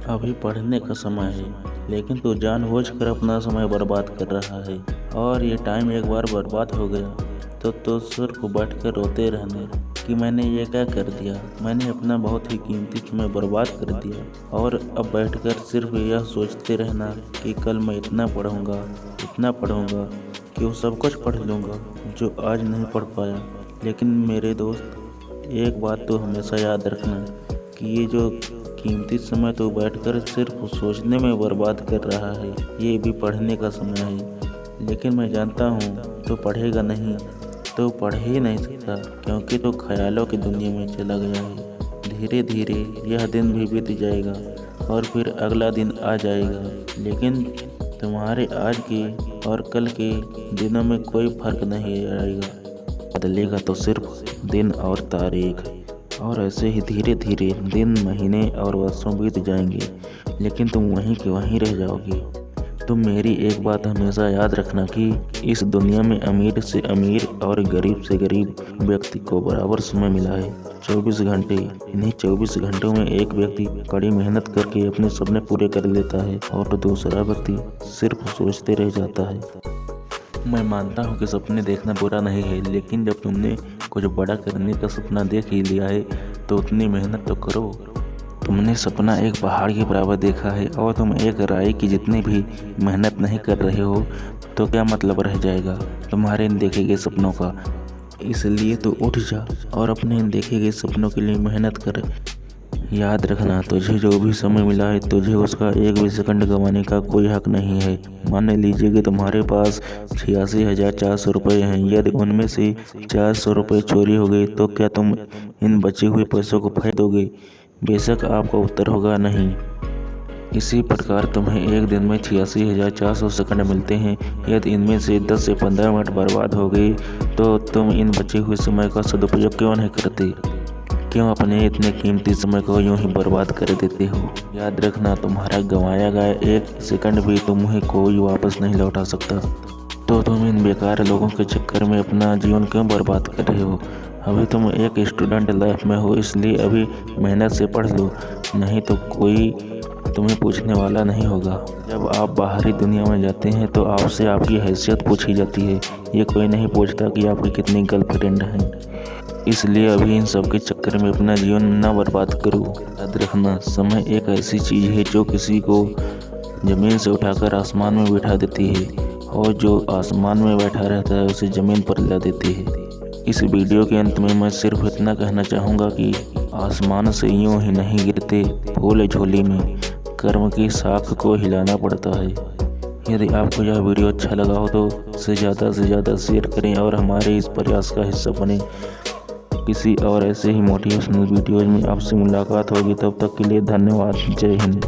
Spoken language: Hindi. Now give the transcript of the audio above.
अभी पढ़ने का समय है, लेकिन तू जानबूझकर अपना समय बर्बाद कर रहा है। और ये टाइम एक बार बर्बाद हो गया तो तू सिर्फ बैठकर रोते रहना कि मैंने ये क्या कर दिया। मैंने अपना बहुत ही कीमती समय बर्बाद कर दिया। और अब बैठकर सिर्फ यह सोचते रहना कि कल मैं इतना पढ़ूंगा कि वो सब कुछ पढ़ लूँगा जो आज नहीं पढ़ पाया। लेकिन मेरे दोस्त, एक बात तो हमेशा याद रखना कि ये जो कीमती समय तो बैठकर सिर्फ सोचने में बर्बाद कर रहा है, ये भी पढ़ने का समय है। लेकिन मैं जानता हूँ तो पढ़ेगा नहीं, तो पढ़ ही नहीं सकता, क्योंकि तो ख्यालों की दुनिया में चला गया है। धीरे धीरे यह दिन भी बीत जाएगा और फिर अगला दिन आ जाएगा। लेकिन तुम्हारे आज के और कल के दिनों में कोई फर्क नहीं आएगा। बदलेगा तो सिर्फ दिन और तारीख। और ऐसे ही धीरे धीरे दिन, महीने और वर्षों बीत जाएंगे, लेकिन तुम वहीं के वहीं रह जाओगे। तुम मेरी एक बात हमेशा याद रखना कि इस दुनिया में अमीर से अमीर और गरीब से गरीब व्यक्ति को बराबर समय मिला है, 24 घंटे। इन्हीं 24 घंटों में एक व्यक्ति कड़ी मेहनत करके अपने सपने पूरे कर लेता है और दूसरा व्यक्ति सिर्फ सोचते रह जाता है। मैं मानता हूँ कि सपने देखना बुरा नहीं है, लेकिन जब तुमने कुछ बड़ा करने का सपना देख ही लिया है तो उतनी मेहनत तो करो। तुमने सपना एक पहाड़ के बराबर देखा है और तुम एक राई की जितनी भी मेहनत नहीं कर रहे हो, तो क्या मतलब रह जाएगा तुम्हारे इन देखे गए सपनों का। इसलिए तो उठ जा और अपने इन देखे गए सपनों के लिए मेहनत कर। याद रखना, तुझे जो भी समय मिला है, तुझे उसका एक भी सेकंड गंवाने का कोई हक नहीं है। मान लीजिए कि तुम्हारे पास 86,400 रुपये हैं। यदि उनमें से 400 रुपये चोरी हो गए तो क्या तुम इन बचे हुए पैसों को फेंक दोगे? बेशक आपका उत्तर होगा नहीं। इसी प्रकार तुम्हें एक दिन में 86,400 सेकंड मिलते हैं। यदि इनमें से 10 से 15 मिनट बर्बाद हो गए तो तुम इन बचे हुए समय का सदुपयोग क्यों नहीं करते? क्यों अपने इतने कीमती समय को यूं ही बर्बाद कर देते हो? याद रखना, तुम्हारा गंवाया गया एक सेकंड भी तुम्हें कोई वापस नहीं लौटा सकता। तो तुम इन बेकार लोगों के चक्कर में अपना जीवन क्यों बर्बाद कर रहे हो? अभी तुम एक स्टूडेंट लाइफ में हो, इसलिए अभी मेहनत से पढ़ लो, नहीं तो कोई तुम्हें पूछने वाला नहीं होगा। जब आप बाहरी दुनिया में जाते हैं तो आपसे आपकी हैसियत पूछी जाती है। ये कोई नहीं पूछता कि आपकी कितनी गर्लफ्रेंड हैं। इसलिए अभी इन सब के चक्कर में अपना जीवन न बर्बाद करो। याद रखना, समय एक ऐसी चीज़ है जो किसी को ज़मीन से उठाकर आसमान में बैठा देती है, और जो आसमान में बैठा रहता है उसे ज़मीन पर ला देती है। इस वीडियो के अंत में मैं सिर्फ इतना कहना चाहूँगा कि आसमान से यूं ही नहीं गिरते फूल झोली में, कर्म की साख को हिलाना पड़ता है। यदि आपको यह वीडियो अच्छा लगा हो तो इसे ज़्यादा से ज़्यादा शेयर करें और हमारे इस प्रयास का हिस्सा बने। किसी और ऐसे ही मोटिवेशनल वीडियोज़ में आपसे मुलाकात होगी। तब तक के लिए धन्यवाद। जय हिंद।